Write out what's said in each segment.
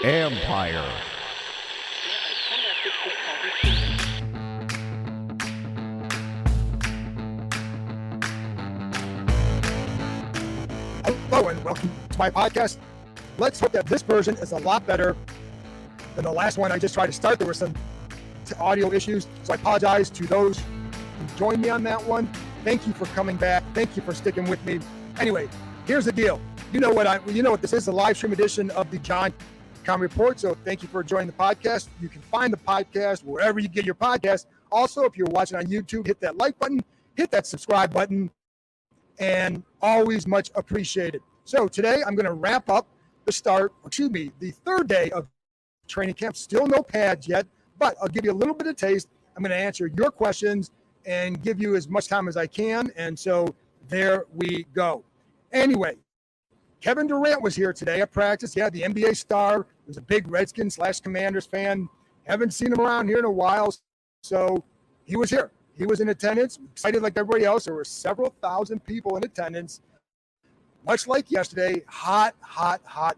Empire. Hello and welcome to my podcast. Let's hope that this version is a lot better than the last one I just tried to start. There were some audio issues, so I apologize to those who joined me on that one. Thank you for coming back. Thank you for sticking with me. Anyway, here's the deal. You know what this is, a live stream edition of the John Keim Report. So thank you for joining the podcast. You can find the podcast wherever you get your podcast. Also, if you're watching on YouTube, hit that like button, hit that subscribe button, and always much appreciated. So today I'm going to wrap up the third day of training camp. Still no pads yet, but I'll give you a little bit of taste. I'm going to answer your questions and give you as much time as I can. And so there we go. Anyway, Kevin Durant was here today at practice. Yeah, the NBA star. He was a big Redskins/Commanders fan. Haven't seen him around here in a while. So he was here. He was in attendance, excited like everybody else. There were several thousand people in attendance. Much like yesterday, hot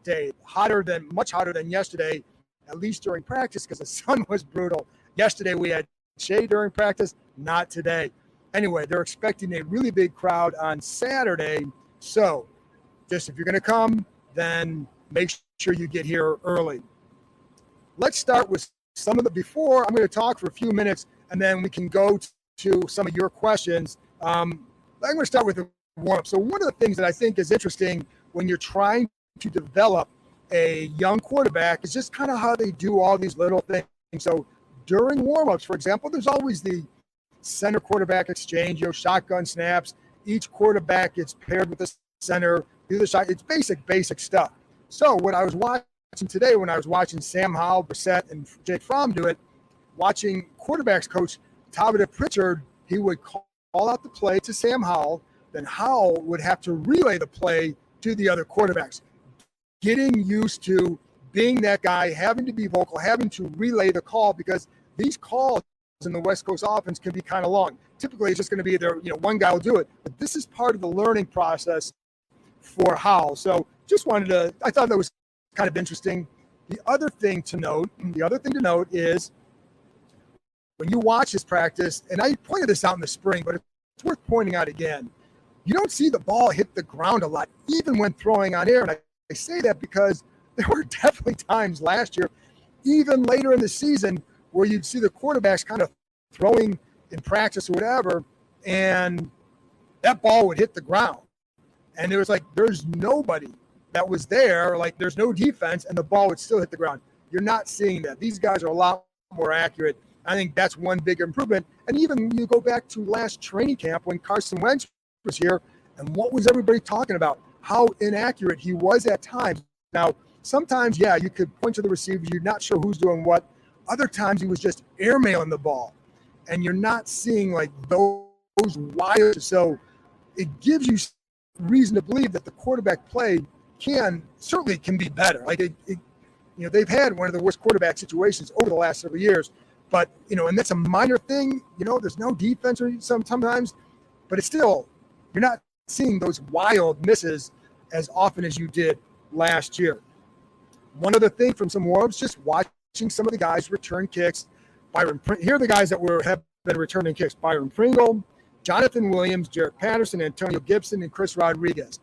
day. Much hotter than yesterday, at least during practice, because the sun was brutal. Yesterday we had shade during practice, not today. Anyway, they're expecting a really big crowd on Saturday. So just if you're going to come, then make sure you get here early. Let's start with before I'm going to talk for a few minutes, and then we can go to some of your questions. I'm going to start with the warm-up. So one of the things that I think is interesting when you're trying to develop a young quarterback is just kind of how they do all these little things. So during warm-ups, for example, there's always the center quarterback exchange, shotgun snaps. Each quarterback gets paired with the center, do the shot. It's basic stuff. So what I was watching today, when I was watching Sam Howell, Brissett, and Jake Fromm do it, watching quarterbacks coach Tavita Pritchard, he would call out the play to Sam Howell, then Howell would have to relay the play to the other quarterbacks. Getting used to being that guy, having to be vocal, having to relay the call, because these calls in the West Coast offense can be kind of long. Typically, it's just going to be there, one guy will do it. But this is part of the learning process for Howell. So I thought that was kind of interesting. The other thing to note is when you watch his practice, and I pointed this out in the spring, but it's worth pointing out again, you don't see the ball hit the ground a lot, even when throwing on air. And I say that because there were definitely times last year, even later in the season, where you'd see the quarterbacks kind of throwing in practice or whatever, and that ball would hit the ground. And it was like there's nobody that was there, like there's no defense, and the ball would still hit the ground. You're not seeing that. These guys are a lot more accurate. I think that's one big improvement. And even you go back to last training camp when Carson Wentz was here, and what was everybody talking about? How inaccurate he was at times. Now, sometimes, you could point to the receivers. You're not sure who's doing what. Other times he was just airmailing the ball, and you're not seeing like those wild. So it gives you reason to believe that the quarterback play can be better. Like they've had one of the worst quarterback situations over the last several years, but and that's a minor thing. There's no defense or sometimes, but it's still, you're not seeing those wild misses as often as you did last year. One other thing from some warm-ups, just watching some of the guys return kicks. Here are the guys that have been returning kicks: Byron Pringle, Jonathan Williams, Jarrett Patterson, Antonio Gibson, and Chris Rodriguez.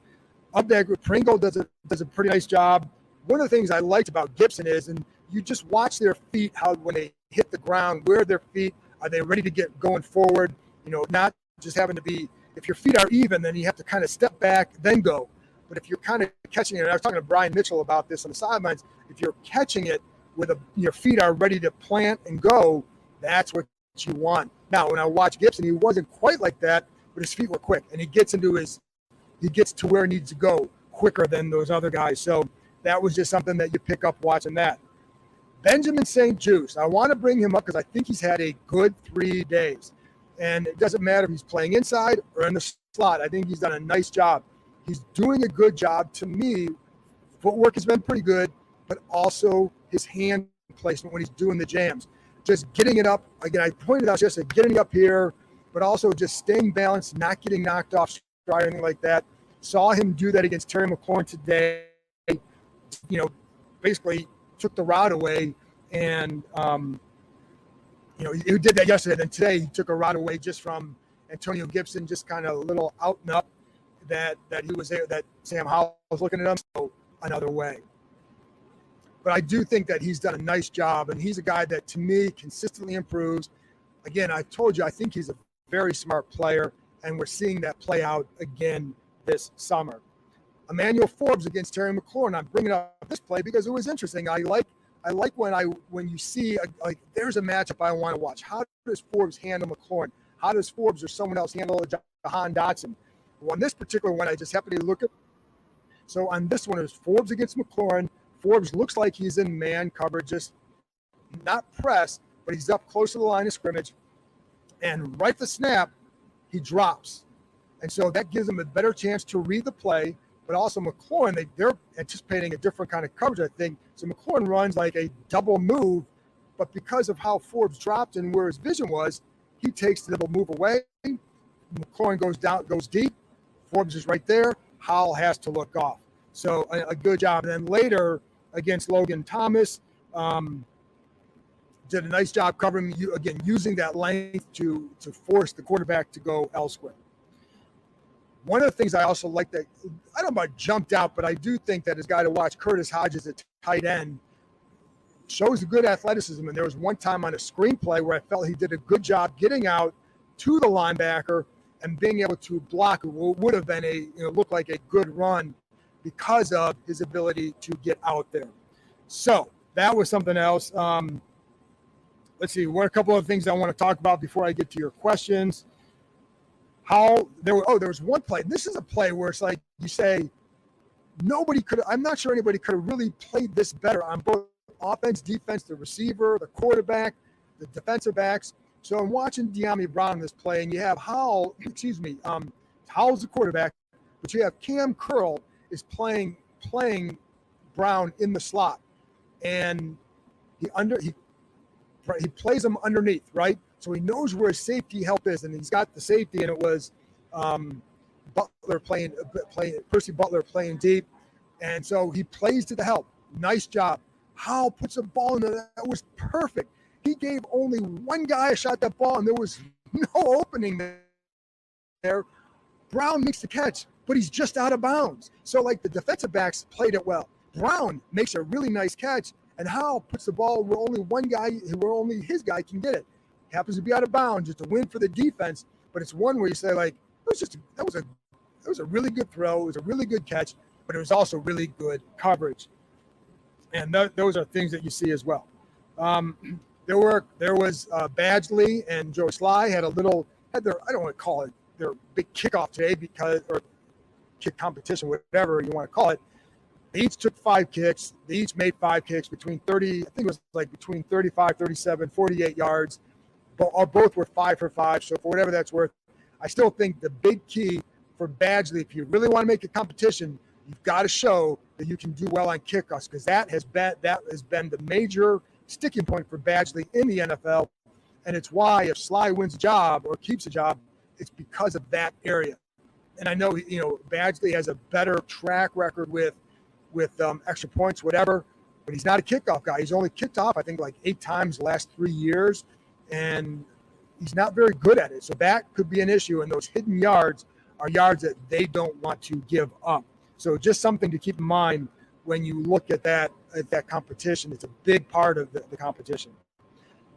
Up there, Pringle does a pretty nice job. One of the things I liked about Gibson is, and you just watch their feet, how when they hit the ground, where their feet, are they ready to get going forward? Not just having to be, if your feet are even, then you have to kind of step back, then go. But if you're kind of catching it, and I was talking to Brian Mitchell about this on the sidelines, if you're catching it with your feet are ready to plant and go, that's what you want. Now, when I watched Gibson, he wasn't quite like that, but his feet were quick, and he gets to where he needs to go quicker than those other guys. So that was just something that you pick up watching that. Benjamin St-Juste, I want to bring him up because I think he's had a good 3 days. And it doesn't matter if he's playing inside or in the slot. I think he's done a nice job. He's doing a good job. To me, footwork has been pretty good, but also his hand placement when he's doing the jams. Just getting it up. Again, I pointed out just getting up here, but also just staying balanced, not getting knocked off stride or anything like that. Saw him do that against Terry McLaurin today. basically took the rod away, and he did that yesterday. Then today he took a rod away just from Antonio Gibson, just kind of a little out and up that he was there, that Sam Howell was looking at him, so another way. But I do think that he's done a nice job, and he's a guy that, to me, consistently improves. Again, I told you, I think he's a very smart player, and we're seeing that play out again this summer. Emmanuel Forbes against Terry McLaurin. I'm bringing up this play because it was interesting. I like when you see there's a matchup I want to watch. How does Forbes handle McLaurin? How does Forbes or someone else handle Jahan Dotson? Well, on this particular one, I just happened to look at. So on this one, it's Forbes against McLaurin. Forbes looks like he's in man coverage, just not press, but he's up close to the line of scrimmage. And right the snap, he drops. And so that gives him a better chance to read the play. But also McLaurin, they're anticipating a different kind of coverage, I think. So McLaurin runs like a double move, but because of how Forbes dropped and where his vision was, he takes the double move away. McLaurin goes deep. Forbes is right there. Howell has to look off. So a good job. And then later against Logan Thomas, did a nice job covering you again, using that length to force the quarterback to go elsewhere. One of the things I also like that, I don't know about jumped out, but I do think that as a guy to watch, Curtis Hodges at tight end, shows a good athleticism. And there was one time on a screenplay where I felt he did a good job getting out to the linebacker and being able to block what would have been looked like a good run because of his ability to get out there. So that was something else. Let's see, what are a couple of things I want to talk about before I get to your questions. There was one play. This is a play where it's like you say, I'm not sure anybody could have really played this better on both offense, defense, the receiver, the quarterback, the defensive backs. So I'm watching De'Ami Brown in this play, and you have Howell's the quarterback, but you have Cam Curl is playing Brown in the slot, and he plays him underneath, right? So he knows where his safety help is, and he's got the safety, and it was Percy Butler playing deep, and so he plays to the help. Nice job. Howell puts a ball in there. That was perfect. He gave only one guy a shot at that ball, and there was no opening there. Brown makes the catch, but he's just out of bounds. So, like, the defensive backs played it well. Brown makes a really nice catch, and Howell puts the ball where only his guy can get it. Happens to be out of bounds. It's a win for the defense, but it's one where you say, like, that was a really good throw. It was a really good catch, but it was also really good coverage. And those are things that you see as well. There was Badgley and Joe Sly had their, I don't want to call it their big kickoff today or kick competition, whatever you want to call it. They each took 5 kicks. They each made 5 kicks between 35, 37, 48 yards. Both were 5 for 5. So for whatever that's worth, I still think the big key for Badgley, if you really want to make a competition, you've got to show that you can do well on kickoffs, because that has been the major sticking point for Badgley in the NFL. And it's why if Sly wins a job or keeps a job, it's because of that area. And I know, Badgley has a better track record with extra points, whatever, but he's not a kickoff guy. He's only kicked off, I think, like 8 times the last 3 years, and he's not very good at it. So that could be an issue, and those hidden yards are yards that they don't want to give up. So just something to keep in mind when you look at that competition. It's a big part of the competition.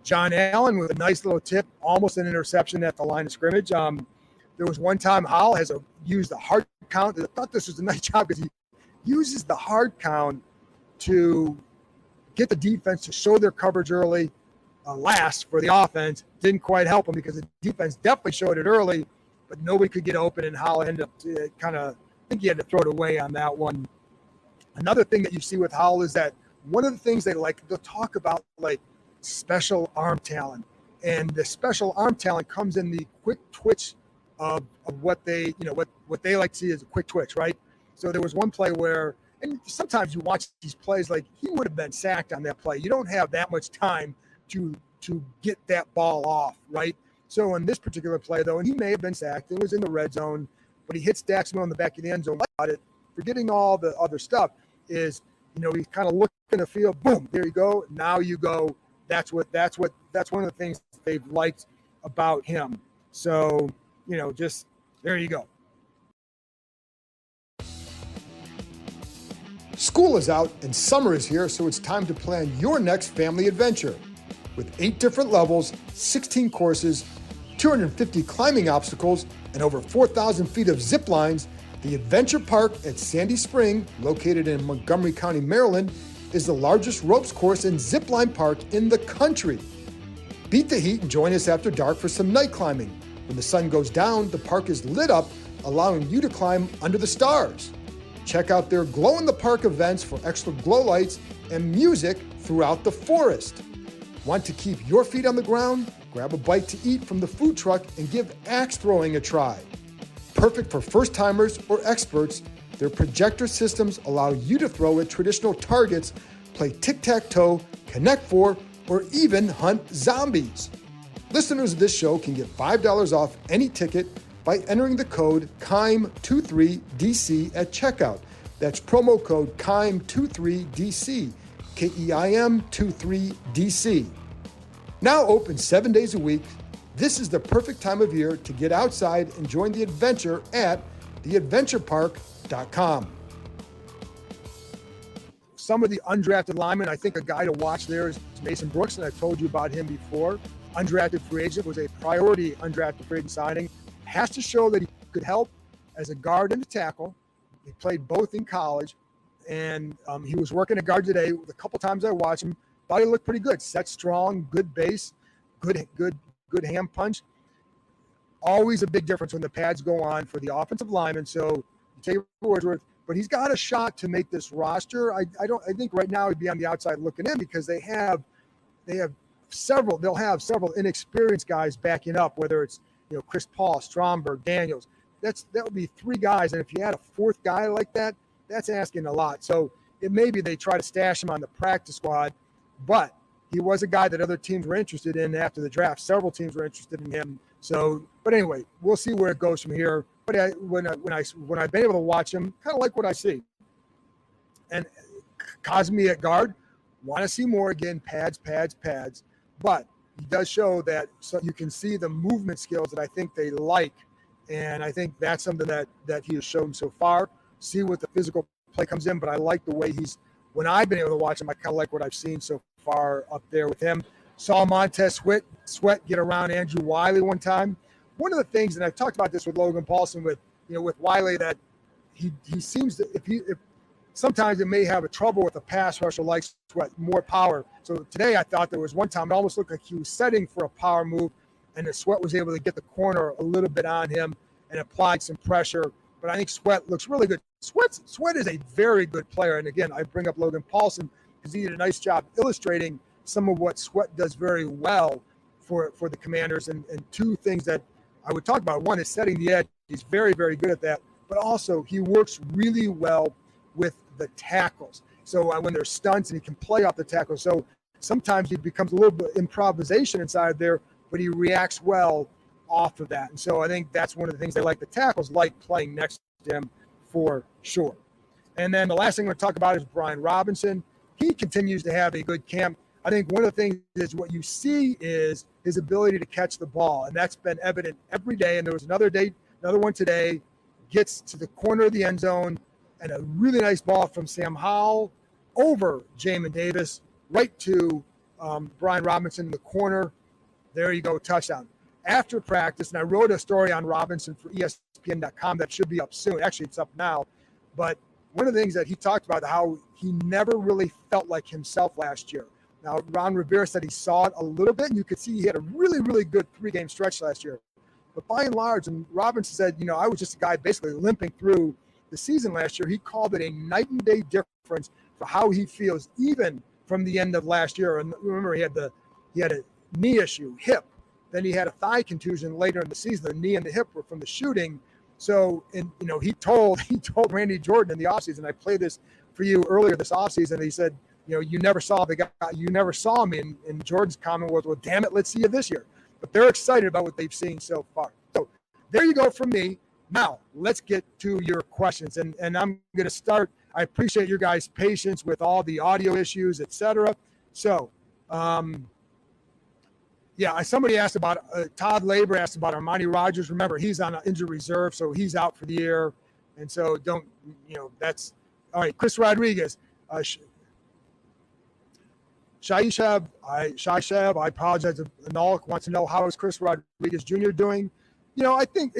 John Allen with a nice little tip, almost an interception at the line of scrimmage. There was one time Howell used the hard count. I thought this was a nice job because he uses the hard count to get the defense to show their coverage early. Last for the offense didn't quite help him because the defense definitely showed it early, but nobody could get open, and Howell ended up I think he had to throw it away on that one. Another thing that you see with Howell is that one of the things they'll talk about, like, special arm talent, and the special arm talent comes in the quick twitch of what they like to see as a quick twitch, right? So there was one play where, and sometimes you watch these plays, like, he would have been sacked on that play. You don't have that much time to get that ball off, right? So in this particular play, though, and he may have been sacked, it was in the red zone, but he hits Dax Milne in the back of the end zone. About it, forgetting all the other stuff, is He's kind of looking to feel, boom, there you go. Now you go. That's one of the things they've liked about him. So, just there you go. School is out and summer is here, so it's time to plan your next family adventure. With 8 different levels, 16 courses, 250 climbing obstacles, and over 4,000 feet of zip lines, the Adventure Park at Sandy Spring, located in Montgomery County, Maryland, is the largest ropes course and zip line park in the country. Beat the heat and join us after dark for some night climbing. When the sun goes down, the park is lit up, allowing you to climb under the stars. Check out their glow-in-the-park events for extra glow lights and music throughout the forest. Want to keep your feet on the ground? Grab a bite to eat from the food truck and give axe throwing a try. Perfect for first-timers or experts, their projector systems allow you to throw at traditional targets, play tic-tac-toe, Connect Four, or even hunt zombies. Listeners of this show can get $5 off any ticket by entering the code KEIM23DC at checkout. That's promo code KEIM23DC, KEIM23DC. Now open 7 days a week, this is the perfect time of year to get outside and join the adventure at theadventurepark.com. Some of the undrafted linemen, I think a guy to watch there is Mason Brooks, and I've told you about him before. Undrafted free agent, was a priority undrafted free agent signing. Has to show that he could help as a guard and a tackle. He played both in college, and he was working a guard today. A couple times I watched him, thought he looked pretty good. Set strong, good base, good hand punch. Always a big difference when the pads go on for the offensive lineman. So you take it for Wordsworth, but he's got a shot to make this roster. I think right now he'd be on the outside looking in because they'll have several inexperienced guys backing up, whether it's Chris Paul, Stromberg, Daniels. That would be 3 guys, and if you had a 4th guy like that, that's asking a lot. So it may be they try to stash him on the practice squad, but he was a guy that other teams were interested in after the draft. Several teams were interested in him. So, but anyway, we'll see where it goes from here. But when I've been able to watch him, kind of like what I see. And Cosme at guard, want to see more again, pads. But he does show that, so you can see the movement skills that I think they like. And I think that's something that he has shown so far. See what the physical play comes in, but I like the way when I've been able to watch him, I kind of like what I've seen so far up there with him. Saw Montez Sweat get around Andrew Wiley one time. One of the things, and I've talked about this with Logan Paulson, with Wiley, that he seems to, if sometimes it may have a trouble with a pass rusher like Sweat, more power. So today I thought there was one time it almost looked like he was setting for a power move, and the Sweat was able to get the corner a little bit on him and applied some pressure. But I think Sweat looks really good. Sweat is a very good player. And again, I bring up Logan Paulson because he did a nice job illustrating some of what Sweat does very well for the Commanders. And 2 things that I would talk about. One is setting the edge. He's very, very good at that. But also he works really well with the tackles. So when there's stunts, and he can play off the tackle. So sometimes he becomes a little bit improvisation inside there, but he reacts well off of that. And so I think that's one of the things they like. The tackles like playing next to him for sure. And then the last thing I'm going to talk about is Brian Robinson. He continues to have a good camp. I think one of the things is what you see is his ability to catch the ball, and that's been evident every day. And there was another one today, gets to the corner of the end zone, and a really nice ball from Sam Howell over Jamin Davis, right to Brian Robinson in the corner. There you go, touchdown. After practice, and I wrote a story on Robinson for ESPN.com that should be up soon. Actually, it's up now. But one of the things that he talked about, how he never really felt like himself last year. Now, Ron Rivera said he saw it a little bit, and you could see he had a really, really good 3-game stretch last year. But by and large, and Robinson said, I was just a guy basically limping through the season last year. He called it a night and day difference for how he feels, even from the end of last year. And remember, he had a knee issue, hip. Then he had a thigh contusion later in the season. The knee and the hip were from the shooting. So, and he told Randy Jordan in the offseason, I played this for you earlier this offseason, he said, you never saw the guy, you never saw me. And Jordan's comment was, well, damn it, let's see you this year. But they're excited about what they've seen so far. So there you go from me. Now, let's get to your questions. And I'm going to start I appreciate your guys' patience with all the audio issues, etc. So, yeah, somebody asked about, Todd Labor asked about Armani Rogers. Remember, he's on an injured reserve, so he's out for the year. And so that's all right. Chris Rodriguez, Shaishab, I apologize. Nalik wants to know, how is Chris Rodriguez Jr. doing? I think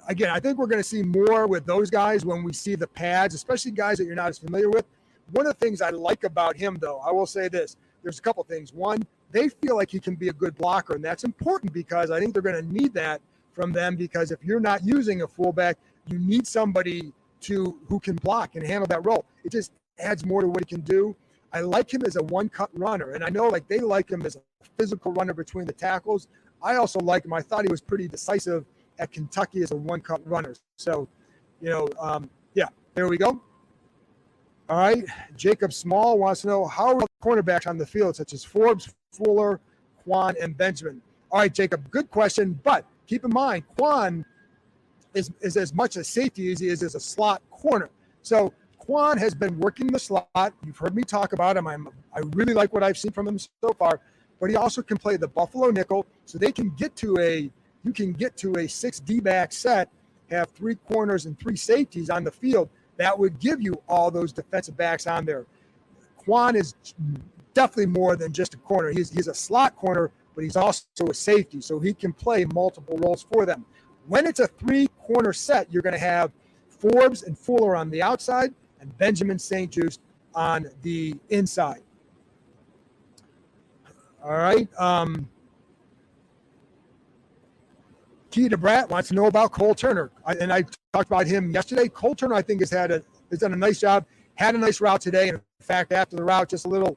I think we're going to see more with those guys when we see the pads, especially guys that you're not as familiar with. One of the things I like about him, though, I will say this. There's a couple things. One, they feel like he can be a good blocker, and that's important because I think they're going to need that from them, because if you're not using a fullback, you need somebody who can block and handle that role. It just adds more to what he can do. I like him as a one-cut runner, and I know they like him as a physical runner between the tackles. I also like him. I thought he was pretty decisive at Kentucky as a one-cut runner. So, yeah, there we go. All right. Jacob Small wants to know, how are the cornerbacks on the field, such as Forbes, Fuller, Quan, and Benjamin? All right, Jacob, good question. But keep in mind, Quan is as much a safety as he is as a slot corner. So Quan has been working the slot. You've heard me talk about him. I really like what I've seen from him so far. But he also can play the Buffalo nickel, so you can get to a 6 D-back set, have 3 corners and 3 safeties on the field. That would give you all those defensive backs on there. Quan is definitely more than just a corner. He's a slot corner, but he's also a safety, so he can play multiple roles for them. When it's a 3-corner set, you're going to have Forbes and Fuller on the outside and Benjamin St-Juste on the inside. All right. Key to Brat wants to know about Cole Turner. I talked about him yesterday. Cole Turner, I think, has done a nice job, had a nice route today. And in fact, after the route, just a little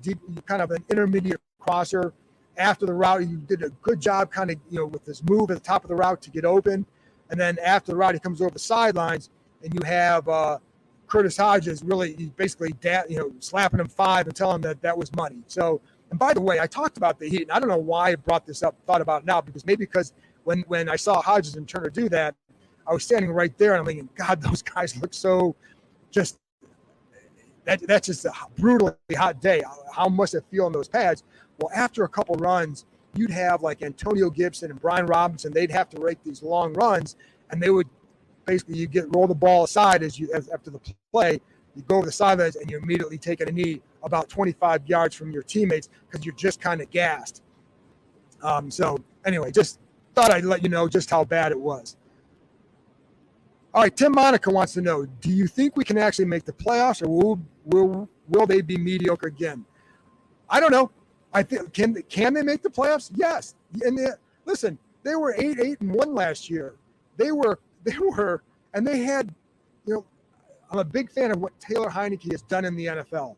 deep, kind of an intermediate crosser. After the route, he did a good job kind of, with this move at the top of the route to get open. And then after the route, he comes over the sidelines, and you have Curtis Hodges he's basically slapping him 5 and telling him that was money. So, and by the way, I talked about the heat, and I don't know why I brought this up, thought about it now, because when I saw Hodges and Turner do that, I was standing right there, and I'm thinking, God, those guys look so that's just a brutally hot day. How must it feel in those pads? Well, after a couple runs, you'd have like Antonio Gibson and Brian Robinson. They'd have to rake these long runs, and they would basically roll the ball aside after the play. You go over the sidelines, and you're immediately taking a knee about 25 yards from your teammates because you're just kind of gassed. So anyway, just thought I'd let you know just how bad it was. All right, Tim Monica wants to know, do you think we can actually make the playoffs, or will they be mediocre again? I don't know. I think can they make the playoffs? Yes. And listen, they were 8-1 last year. They were, and they had, I'm a big fan of what Taylor Heineke has done in the NFL.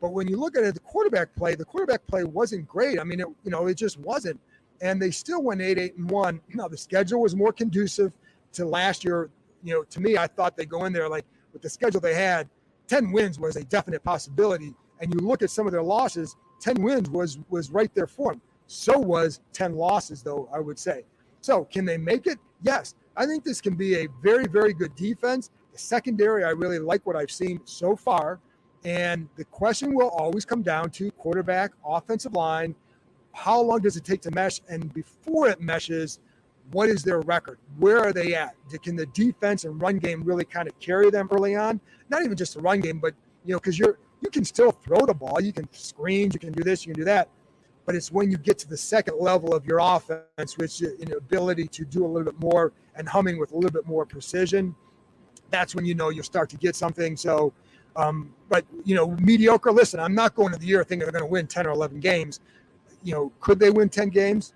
But when you look at it, the quarterback play wasn't great. I mean, it just wasn't. And they still went 8-1. Now, the schedule was more conducive to last year. To me, I thought they'd go in there like with the schedule they had, 10 wins was a definite possibility. And you look at some of their losses, 10 wins was right there for them. So was 10 losses, though, I would say. So can they make it? Yes. I think this can be a very, very good defense. The secondary, I really like what I've seen so far. And the question will always come down to quarterback, offensive line. How long does it take to mesh? And before it meshes, what is their record? Where are they at? Can the defense and run game really kind of carry them early on? Not even just the run game, but, because you can still throw the ball. You can screen, you can do this, you can do that. But it's when you get to the second level of your offense, which ability to do a little bit more and humming with a little bit more precision, that's when you'll start to get something. So, but mediocre. Listen, I'm not going to the year thinking they're going to win 10 or 11 games. Could they win 10 games?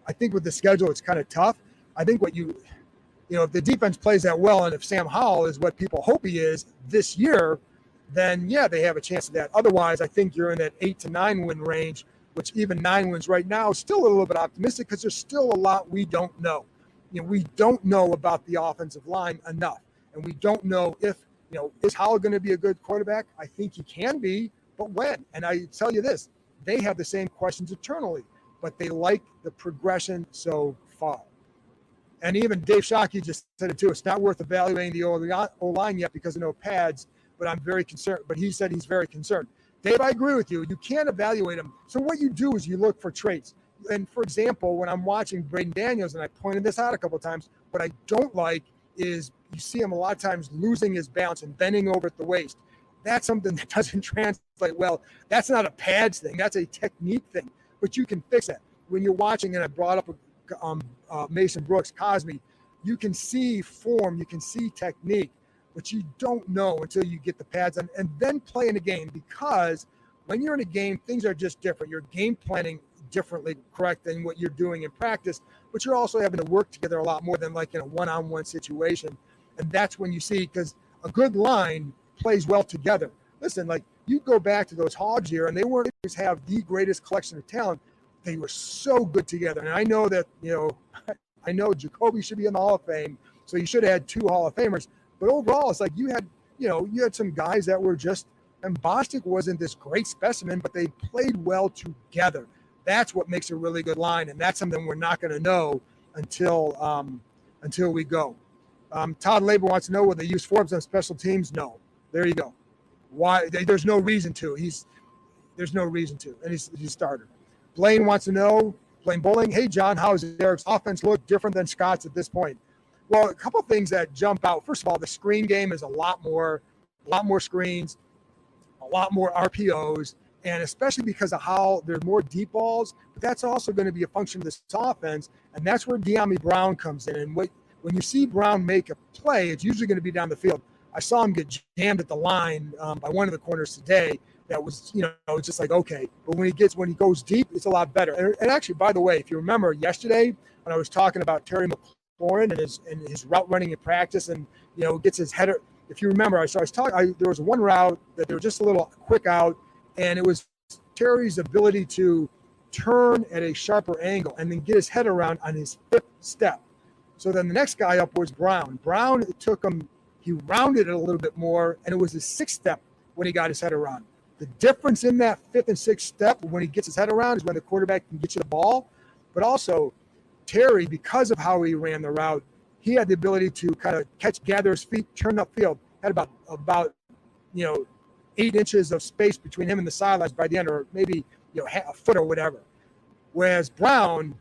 I think with the schedule, it's kind of tough. I think if the defense plays that well, and if Sam Howell is what people hope he is this year, then yeah, they have a chance of that. Otherwise, I think you're in that 8 to 9 win range, which even 9 wins right now is still a little bit optimistic because there's still a lot we don't know. We don't know about the offensive line enough, and we don't know if is Howell going to be a good quarterback? I think he can be, but when? And I tell you this, they have the same questions internally, but they like the progression so far. And even Dave Shockey just said it too. It's not worth evaluating the O-line yet because of no pads, but I'm very concerned. But he said he's very concerned. Dave, I agree with you. You can't evaluate him. So what you do is you look for traits. And for example, when I'm watching Braden Daniels, and I pointed this out a couple of times, what I don't like is you see him a lot of times losing his balance and bending over at the waist. That's something that doesn't translate well. That's not a pads thing. That's a technique thing. But you can fix that. When you're watching, and I brought up Mason Brooks, Cosme, you can see form, you can see technique, but you don't know until you get the pads on and then play in a game, because when you're in a game, things are just different. You're game planning differently, correct, than what you're doing in practice, but you're also having to work together a lot more than like in a one-on-one situation. And that's when you see, because a good line plays well together. Listen, like you go back to those Hogs here, and they weren't always have the greatest collection of talent. They were so good together. And I know that, I know Jacoby should be in the Hall of Fame, so you should have had 2 Hall of Famers. But overall, it's like you had some guys that were just, and Bostic wasn't this great specimen, but they played well together. That's what makes a really good line, and that's something we're not going to know until we go. Todd Labor wants to know, will they use Forbes on special teams? No. There you go. Why? There's no reason to. There's no reason to, and he's starter. Blaine wants to know, Blaine Bowling, hey, John, how does Eric's offense look different than Scott's at this point? Well, a couple of things that jump out. First of all, the screen game is a lot more screens, a lot more RPOs, and especially because of how there's more deep balls, but that's also going to be a function of this offense, and that's where De'Ami Brown comes in. And when you see Brown make a play, it's usually going to be down the field. I saw him get jammed at the line by one of the corners today. That was, it's just like, okay. But when he goes deep, it's a lot better. And actually, by the way, if you remember yesterday when I was talking about Terry McLaurin and his route running in practice, and gets his header. If you remember, there was one route that they were just a little quick out, and it was Terry's ability to turn at a sharper angle and then get his head around on his 5th step. So then the next guy up was Brown. Brown, it took him, he rounded it a little bit more, and it was his 6th step when he got his head around. The difference in that 5th and 6th step when he gets his head around is when the quarterback can get you the ball. But also, Terry, because of how he ran the route, he had the ability to kind of gather his feet, turn upfield, had about 8 inches of space between him and the sidelines by the end, or maybe a foot or whatever. Whereas Brown,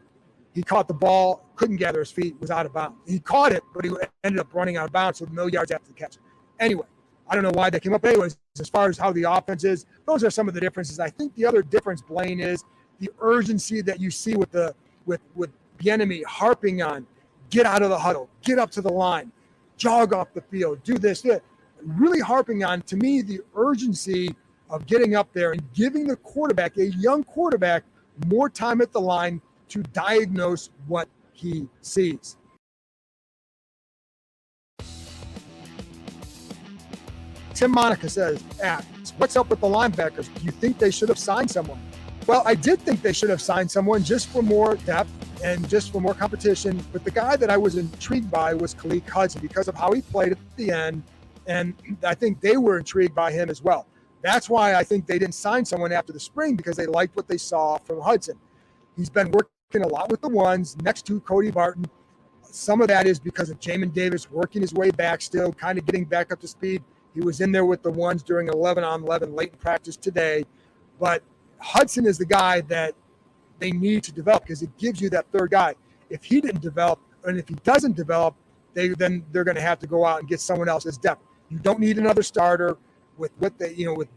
he caught the ball, couldn't gather his feet, was out of bounds. He caught it, but he ended up running out of bounds with no yards after the catch. Anyway, I don't know why they came up. Anyways, as far as how the offense is, those are some of the differences. I think the other difference, Blaine, is the urgency that you see with the enemy harping on, get out of the huddle, get up to the line, jog off the field, do this. Really harping on, to me, the urgency of getting up there and giving the quarterback, a young quarterback, more time at the line to diagnose what he sees. Tim Monica says, what's up with the linebackers? Do you think they should have signed someone? Well, I did think they should have signed someone just for more depth and just for more competition. But the guy that I was intrigued by was Khaleke Hudson because of how he played at the end. And I think they were intrigued by him as well. That's why I think they didn't sign someone after the spring, because they liked what they saw from Hudson. He's been working a lot with the ones next to Cody Barton. Some of that is because of Jamin Davis working his way back still, kind of getting back up to speed. He was in there with the ones during 11-on-11 late in practice today. But Hudson is the guy that they need to develop, because it gives you that third guy. If he didn't develop, and if he doesn't develop, they're going to have to go out and get someone else as depth. You don't need another starter. With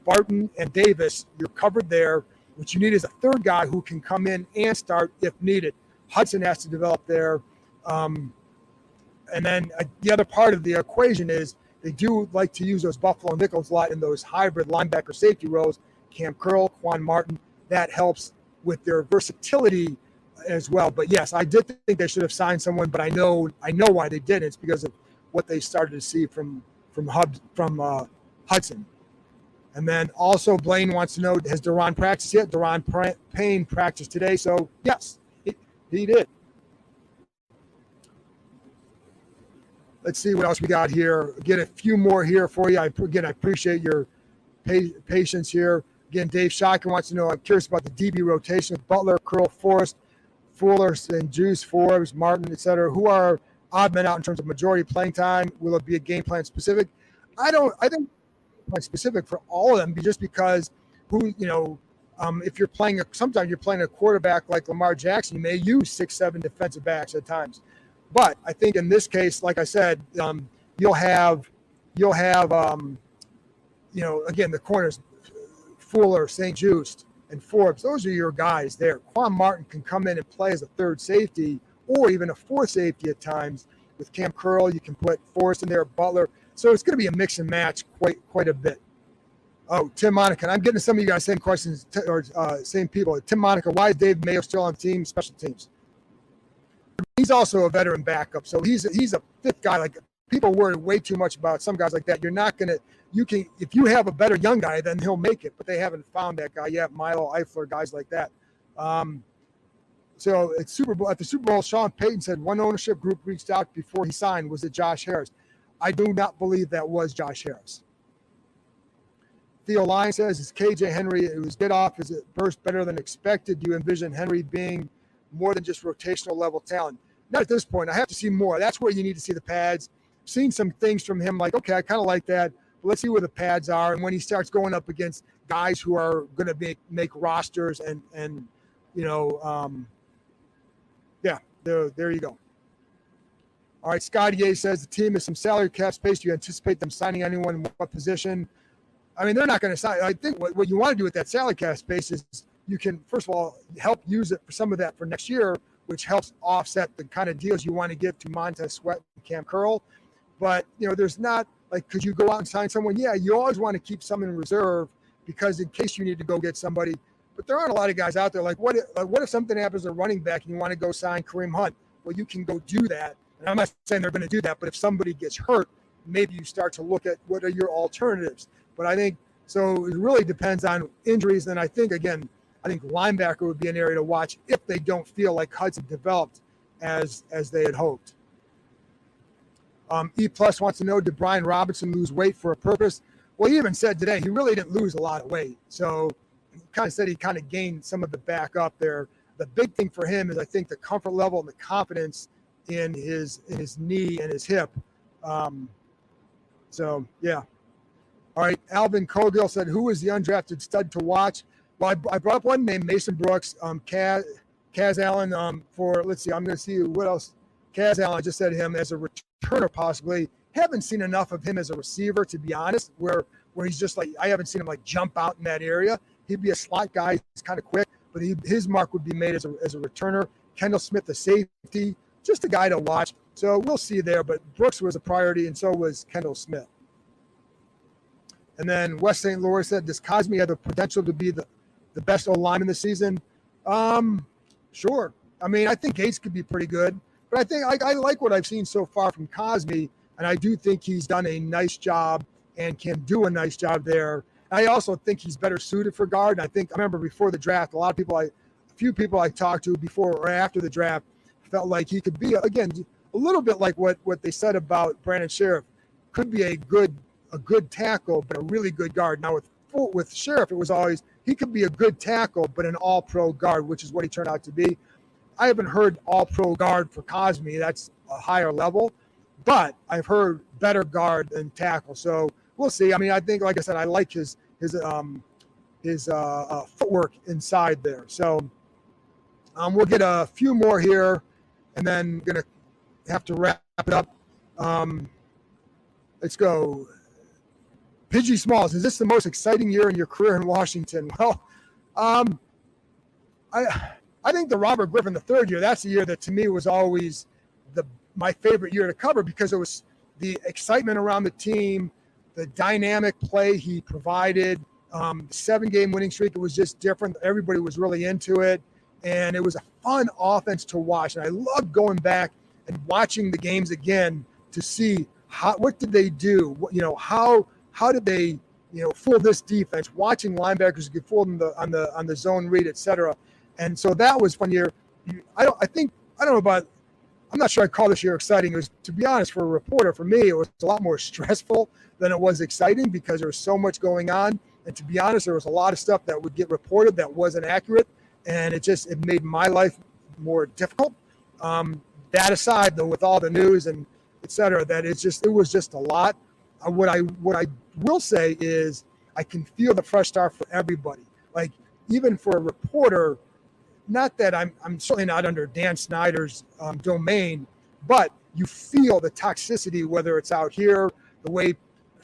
Barton and Davis, you're covered there. What you need is a third guy who can come in and start if needed. Hudson has to develop there. And then the other part of the equation is they do like to use those Buffalo nickels a lot in those hybrid linebacker safety roles. Cam Curl, Quan Martin, that helps with their versatility as well. But yes, I did think they should have signed someone, but I know why they didn't. It's because of what they started to see from Hudson. And then also Blaine wants to know, has Deron practiced yet? Deron Payne practiced today. So yes, he did. Let's see what else we got here. Get a few more here for you. I appreciate your patience here. Again, Dave Shockey wants to know, I'm curious about the DB rotation with Butler, Curl, Forrest, Fuller, and Juice, Forbes, Martin, etc. Who are odd men out in terms of majority playing time? Will it be a game plan specific? I think specific for all of them, just because if you're playing sometimes you're playing a quarterback like Lamar Jackson, you may use 6-7 defensive backs at times. But I think in this case, like I said, you'll have again, the corners, Fuller, St. Juste, and Forbes. Those are your guys there. Quan Martin can come in and play as a third safety or even a fourth safety at times. With Cam Curl, you can put Forrest in there, Butler. So it's going to be a mix and match quite a bit. Oh, Tim Monica. I'm getting to some of you guys same questions or same people. Tim Monica, why is Dave Mayo still on the team, special teams? He's also a veteran backup, so he's a fifth guy. Like, people worry way too much about some guys like that. You're not gonna. You can, if you have a better young guy, then he'll make it. But they haven't found that guy yet. Milo Eifler, guys like that. So at the Super Bowl, Sean Payton said one ownership group reached out before he signed. Was it Josh Harris? I do not believe that was Josh Harris. Theo Lyon says, is KJ Henry, it was get off, is it burst better than expected? Do you envision Henry being more than just rotational level talent? Not at this point. I have to see more. That's where you need to see the pads. Seen some things from him like, okay, I kind of like that, but let's see where the pads are. And when he starts going up against guys who are going to make rosters and there you go. All right, Scotty A says the team has some salary cap space. Do you anticipate them signing anyone in what position? I mean, they're not going to sign. I think what you want to do with that salary cap space is you can, first of all, help use it for some of that for next year, which helps offset the kind of deals you want to give to Montez Sweat and Cam Curl. But, there's not, like, could you go out and sign someone? Yeah, you always want to keep some in reserve because in case you need to go get somebody. But there aren't a lot of guys out there. Like, what if something happens to running back and you want to go sign Kareem Hunt? Well, you can go do that. And I'm not saying they're going to do that, but if somebody gets hurt, maybe you start to look at what are your alternatives. But I think, so it really depends on injuries. And I think linebacker would be an area to watch if they don't feel like Hudson developed as they had hoped. E Plus wants to know, did Brian Robinson lose weight for a purpose? Well, he even said today he really didn't lose a lot of weight. So he kind of said he kind of gained some of the back up there. The big thing for him is I think the comfort level and the confidence in his knee and his hip. So, yeah. All right, Alvin Cogill said, who is the undrafted stud to watch? Well, I brought up one name, Mason Brooks, Kaz Allen, let's see, I'm going to see what else. Kaz Allen, I just said him as a returner possibly. Haven't seen enough of him as a receiver, to be honest, where he's just like, I haven't seen him like jump out in that area. He'd be a slot guy. He's kind of quick, but his mark would be made as a returner. Kendall Smith, the safety, just a guy to watch. So we'll see there, but Brooks was a priority, and so was Kendall Smith. And then West St. Louis said, does Cosmi have the potential to be the best O-lineman this season? Sure. I mean, I think Gates could be pretty good, but I think I like what I've seen so far from Cosmi, and I do think he's done a nice job and can do a nice job there. I also think he's better suited for guard. And I remember before the draft, a few people I talked to before or after the draft felt like he could be, again, a little bit like what they said about Brandon Sheriff, could be a good tackle, but a really good guard. Now with Sheriff, it was always, he could be a good tackle, but an all-pro guard, which is what he turned out to be. I haven't heard all-pro guard for Cosmi. That's a higher level, but I've heard better guard than tackle. So we'll see. I mean, I think, like I said, I like his footwork inside there. So we'll get a few more here, and then going to have to wrap it up. Let's go. Pidgey Smalls, is this the most exciting year in your career in Washington? Well, I think the Robert Griffin III year, that's the year that to me was always my favorite year to cover because it was the excitement around the team, the dynamic play he provided, the 7-game winning streak. It was just different. Everybody was really into it, and it was a fun offense to watch. And I loved going back and watching the games again to see what did they do? How did they, fool this defense? Watching linebackers get fooled on the zone read, et cetera. And so that was fun year. I'm not sure I call this year exciting. It was, to be honest, for a reporter, for me, it was a lot more stressful than it was exciting because there was so much going on. And to be honest, there was a lot of stuff that would get reported that wasn't accurate, and it made my life more difficult. that aside, though, with all the news and et cetera, that it was just a lot. What I will say is I can feel the fresh start for everybody. Like, even for a reporter, not that I'm certainly not under Dan Snyder's domain, but you feel the toxicity, whether it's out here, the way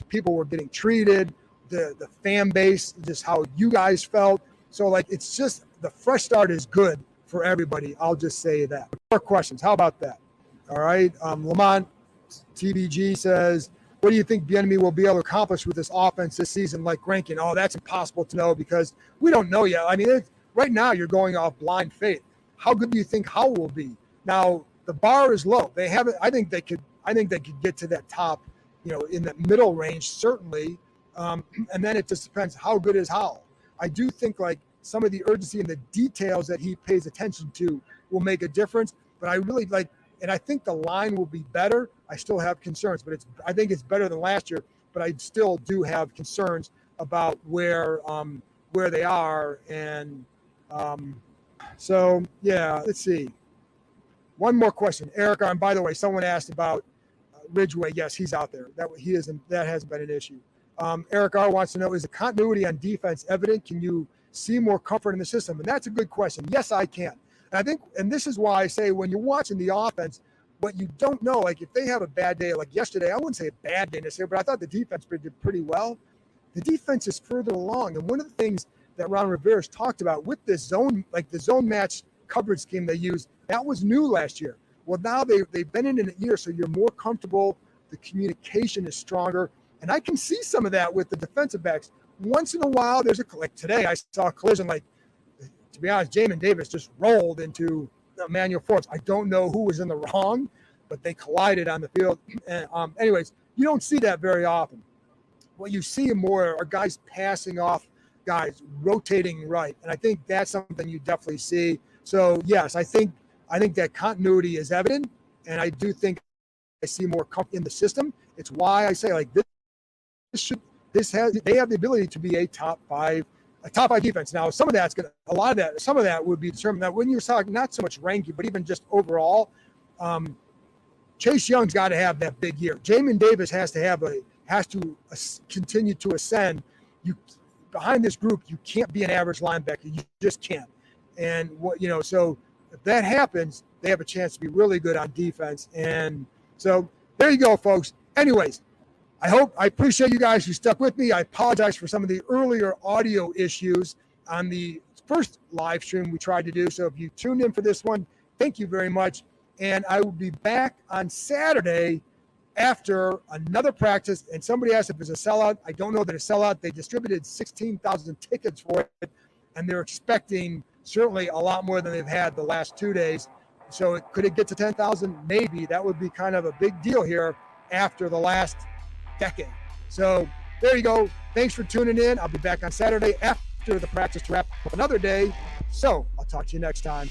people were getting treated, the fan base, just how you guys felt. So, like, it's just the fresh start is good for everybody. I'll just say that. More questions. How about that? All right. Lamont TBG says, what do you think Bieniemy will be able to accomplish with this offense this season, like ranking? Oh, that's impossible to know because we don't know yet. I mean, right now you're going off blind faith. How good do you think Howell will be? Now, the bar is low. They haven't. I think they could get to that top, in the middle range, certainly. And then it just depends how good is Howell. I do think like some of the urgency and the details that he pays attention to will make a difference. But I really like, and I think the line will be better. I still have concerns, but I think it's better than last year. But I still do have concerns about where they are. And so yeah, let's see. One more question, Erica. And by the way, someone asked about Ridgeway. Yes, he's out there. That hasn't been an issue. Eric R. wants to know, is the continuity on defense evident? Can you see more comfort in the system? And that's a good question. Yes, I can. And I think, and this is why I say when you're watching the offense, what you don't know, like if they have a bad day, like yesterday, I wouldn't say a bad day necessarily, but I thought the defense did pretty well. The defense is further along. And one of the things that Ron Rivera's talked about with this zone, like the zone match coverage scheme they use, that was new last year. Well, now they've been in a year, so you're more comfortable. The communication is stronger. And I can see some of that with the defensive backs. Once in a while, like today, I saw a collision. Like, to be honest, Jamin Davis just rolled into Emmanuel Forbes. I don't know who was in the wrong, but they collided on the field. And, anyways, you don't see that very often. What you see more are guys passing off guys, rotating right. And I think that's something you definitely see. So, yes, I think that continuity is evident. And I do think I see more comfort in the system. It's why I say, like, they have the ability to be a top five defense. Now, some of that would be determined that when you're talking not so much ranking, but even just overall, Chase Young's got to have that big year. Jamin Davis has to continue to ascend. Behind this group, you can't be an average linebacker. You just can't. And so if that happens, they have a chance to be really good on defense. And so there you go, folks. Anyways, I appreciate you guys who stuck with me. I apologize for some of the earlier audio issues on the first live stream we tried to do. So if you tuned in for this one, thank you very much. And I will be back on Saturday after another practice. And somebody asked if it's a sellout. I don't know that it's a sellout. They distributed 16,000 tickets for it, and they're expecting certainly a lot more than they've had the last 2 days. So could it get to 10,000? Maybe. That would be kind of a big deal here after the last decade. So there you go. Thanks for tuning in. I'll be back on Saturday after the practice to wrap up another day. So I'll talk to you next time.